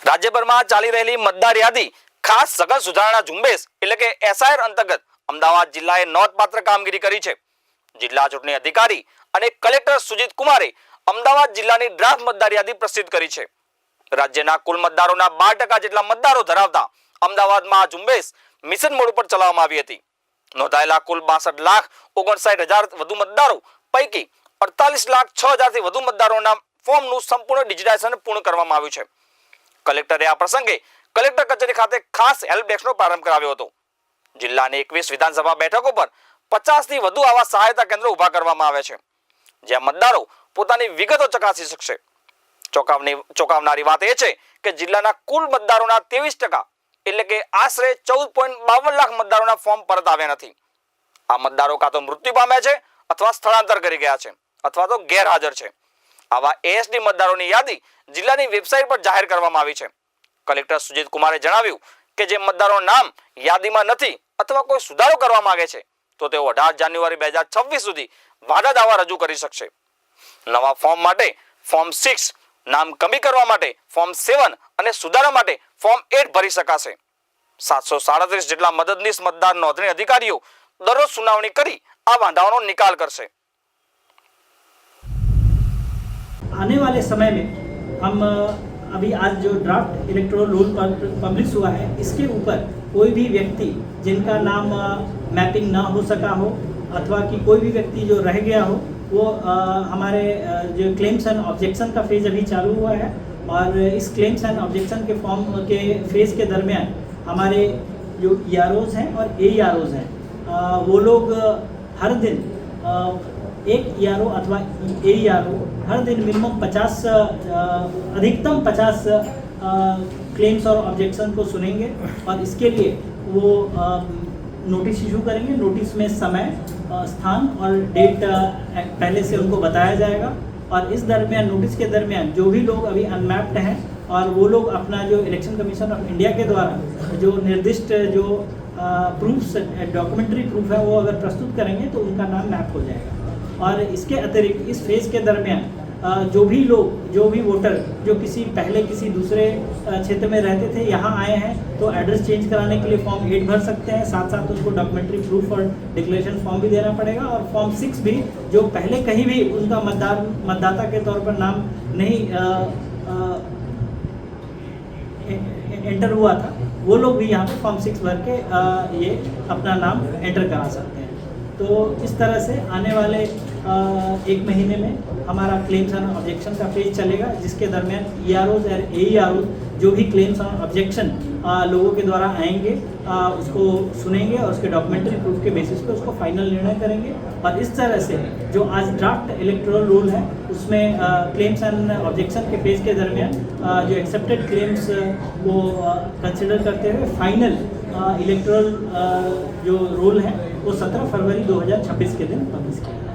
રાજ્યભરમાં ચાલી રહેલી મતદાર યાદી ખાસ સઘન સુધારણા ઝુંબેશ એટલે કે એસઆઈઆર અંતર્ગત અમદાવાદ જિલ્લાએ નોંધપાત્ર કામગીરી કરી છે। જિલ્લા ચૂંટણી અધિકારી અને કલેક્ટર સુજીત કુમારે અમદાવાદ જિલ્લાની ડ્રાફ્ટ મતદાર યાદી પ્રસિદ્ધ કરી છે। રાજ્યના કુલ મતદારોના 12% જેટલા મતદારો ધરાવતા અમદાવાદમાં આ ઝુંબેશ મિશન મોડ પર ચલાવવામાં આવી હતી। નોંધાયેલા કુલ 62,59,000 વધુ મતદારો પૈકી 48,06,000 થી વધુ મતદારોના ફોર્મનું સંપૂર્ણ ડિજિટાઇઝેશન પૂર્ણ કરવામાં આવ્યું છે। કલેક્ટરે આ પ્રસંગે કલેક્ટર કચેરી ખાતે ખાસ હેલ્પ ડેસ્કનો પ્રારંભ કરાવ્યો હતો। જિલ્લાની 21 વિધાનસભા બેઠકો પર 50 થી વધુ આવા સહાયતા કેન્દ્રો ઊભા કરવામાં આવે છે, જ્યાં મતદારો પોતાની વિગતો ચકાસી શકશે। ચોંકાવનારી વાત એ છે કે જિલ્લાના કુલ મતદારોના 23% એટલે કે આશરે 14.52 લાખ મતદારોના ફોર્મ પરત આવ્યા નથી। આ મતદારો કાં તો મૃત્યુ પામ્યા છે અથવા સ્થળાંતર કરી ગયા છે અથવા તો ગેરહાજર છે। આવા એએસડી મતદારોની યાદી જિલ્લાની વેબસાઇટ પર જાહેર કરવામાં આવી છે। કલેક્ટર સુજીત કુમારે જણાવ્યું કે જે મતદારોનું નામ યાદીમાં નથી અથવા કોઈ સુધારો કરવા માંગે છે તો તેઓ 18 જાન્યુઆરી 2026 સુધી વાડા દાવા રજૂ કરી શકશે। નવા ફોર્મ માટે ફોર્મ 6, નામ કમી કરવા માટે ફોર્મ 7 અને સુધારા માટે ફોર્મ 8 ભરી શકાશે। 737 જેટલા મદદનીશ મતદાર નોંધણી અધિકારીઓ દરરોજ સુનાવણી કરી આ વાંધાઓનો નિકાલ કરશે। आने वाले समय में हम अभी आज जो ड्राफ्ट इलेक्टोरल रोल पब्लिश हुआ है, इसके ऊपर कोई भी व्यक्ति जिनका नाम मैपिंग ना हो सका हो अथवा कि कोई भी व्यक्ति जो रह गया हो वो हमारे जो क्लेम्स एंड ऑब्जेक्शन का फेज अभी चालू हुआ है और इस क्लेम्स एंड ऑब्जेक्शन के फॉर्म के फेज के दरमियान हमारे जो EROs हैं और AEROs हैं वो लोग हर दिन एक ERO अथवा AERO हर दिन मिनिमम 50 अधिकतम 50 क्लेम्स और ऑब्जेक्शन को सुनेंगे और इसके लिए वो नोटिस इशू करेंगे। नोटिस में समय, स्थान और डेट पहले से उनको बताया जाएगा और इस दरमियान नोटिस के दरमियान जो भी लोग अभी अनमैप्ड हैं और वो लोग अपना जो इलेक्शन कमीशन ऑफ इंडिया के द्वारा जो निर्दिष्ट जो प्रूफ्स डॉक्यूमेंट्री प्रूफ है वो अगर प्रस्तुत करेंगे तो उनका नाम मैप हो जाएगा। और इसके अतिरिक्त इस फेज़ के दरमियान जो भी लोग, जो भी वोटर जो पहले किसी दूसरे क्षेत्र में रहते थे यहाँ आए हैं तो एड्रेस चेंज कराने के लिए फॉर्म 8 भर सकते हैं। साथ साथ उनको डॉक्यूमेंट्री प्रूफ और डिक्लेरेशन फॉर्म भी देना पड़ेगा और फॉर्म 6 भी जो पहले कहीं भी उनका मतदाता के तौर पर नाम नहीं एंटर हुआ था वो लोग भी यहाँ पे फॉर्म 6 भर के ये अपना नाम एंटर करा सकते हैं। तो इस तरह से आने वाले 1 महीने में हमारा क्लेम्स एंड ऑब्जेक्शन का फेज चलेगा, जिसके दरमियान EROs और AEROs जो भी क्लेम्स और ऑब्जेक्शन लोगों के द्वारा आएंगे उसको सुनेंगे और उसके डॉक्यूमेंट्री प्रूफ के बेसिस पे उसको फाइनल निर्णय करेंगे। और इस तरह से जो आज ड्राफ्ट इलेक्टोरल रोल है उसमें क्लेम्स एंड ऑब्जेक्शन के फेज के दरमियान जो एक्सेप्टेड क्लेम्स को कंसिडर करते हुए फाइनल इलेक्टोरल जो रोल है वो 17 फरवरी 2026 के दिन पब्लिश किया।